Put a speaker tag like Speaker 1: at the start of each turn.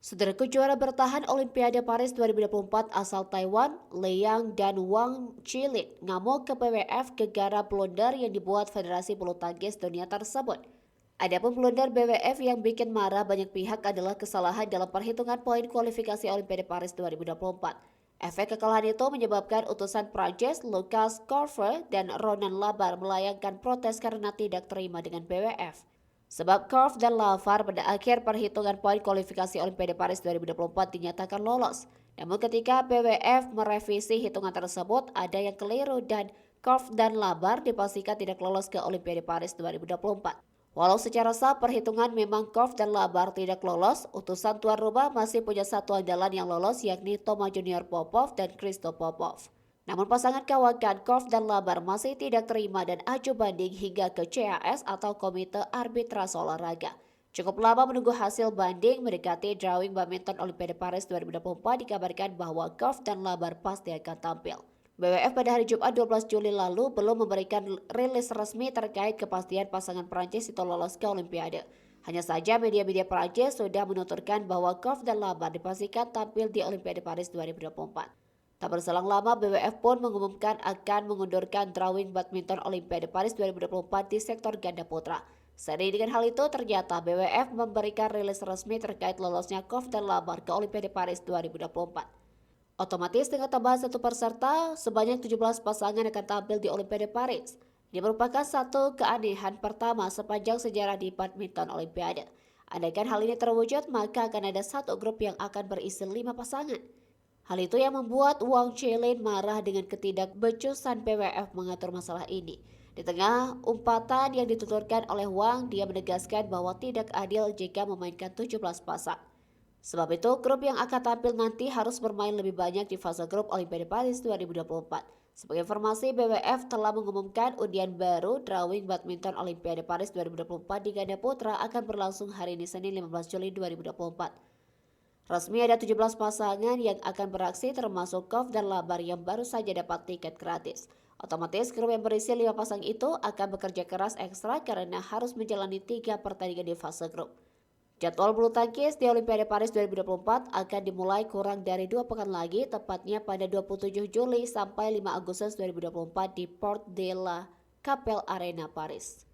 Speaker 1: Saudaraku, juara bertahan Olimpiade Paris 2024 asal Taiwan, Liang dan Wang Chilin ngamuk ke BWF gara-gara blunder yang dibuat Federasi Bulu Tangkis Dunia tersebut. Adapun blunder BWF yang bikin marah banyak pihak adalah kesalahan dalam perhitungan poin kualifikasi Olimpiade Paris 2024. Efek kekalahan itu menyebabkan utusan Prancis Lucas Corfer dan Ronan Labar melayangkan protes karena tidak terima dengan BWF. Sebab Korf dan Lavar pada akhir perhitungan poin kualifikasi Olimpiade Paris 2024 dinyatakan lolos. Namun ketika BWF merevisi hitungan tersebut, ada yang keliru dan Korf dan Labar dipastikan tidak lolos ke Olimpiade Paris 2024. Walau secara sah perhitungan memang Korf dan Labar tidak lolos, utusan tuan rumah masih punya satu andalan yang lolos yakni Toma Junior Popov dan Christo Popov. Namun pasangan kawakan Korf dan Labar masih tidak terima dan aju banding hingga ke CAS atau Komite Arbitrase Olahraga. Cukup lama menunggu hasil banding mendekati drawing badminton Olimpiade Paris 2024 dikabarkan bahwa Korf dan Labar pasti akan tampil. BWF pada hari Jumat 12 Juli lalu belum memberikan rilis resmi terkait kepastian pasangan Prancis itu lolos ke Olimpiade. Hanya saja media-media Prancis sudah menuturkan bahwa Korf dan Labar dipastikan tampil di Olimpiade Paris 2024. Tak berselang lama, BWF pun mengumumkan akan mengundurkan drawing badminton Olimpiade Paris 2024 di sektor ganda putra. Seiring dengan hal itu, ternyata BWF memberikan rilis resmi terkait lolosnya Korf dan Labar ke Olimpiade Paris 2024. Otomatis dengan tambahan satu peserta, sebanyak 17 pasangan akan tampil di Olimpiade Paris. Ini merupakan satu keanehan pertama sepanjang sejarah di badminton Olimpiade. Andaikan hal ini terwujud, maka akan ada satu grup yang akan berisi 5 pasangan. Hal itu yang membuat Wang Chilin marah dengan ketidakbecusan BWF mengatur masalah ini. Di tengah umpatan yang dituturkan oleh Wang, dia menegaskan bahwa tidak adil jika memainkan 17 pasang. Sebab itu, grup yang akan tampil nanti harus bermain lebih banyak di fase grup Olimpiade Paris 2024. Sebagai informasi, BWF telah mengumumkan undian baru drawing badminton Olimpiade Paris 2024 di ganda putra akan berlangsung hari ini Senin 15 Juli 2024. Resmi ada 17 pasangan yang akan beraksi termasuk Korf dan Labar yang baru saja dapat tiket gratis. Otomatis grup yang berisi 5 pasang itu akan bekerja keras ekstra karena harus menjalani 3 pertandingan di fase grup. Jadwal bulu tangkis di Olimpiade Paris 2024 akan dimulai kurang dari 2 pekan lagi, tepatnya pada 27 Juli sampai 5 Agustus 2024 di Porte de la Capelle Arena Paris.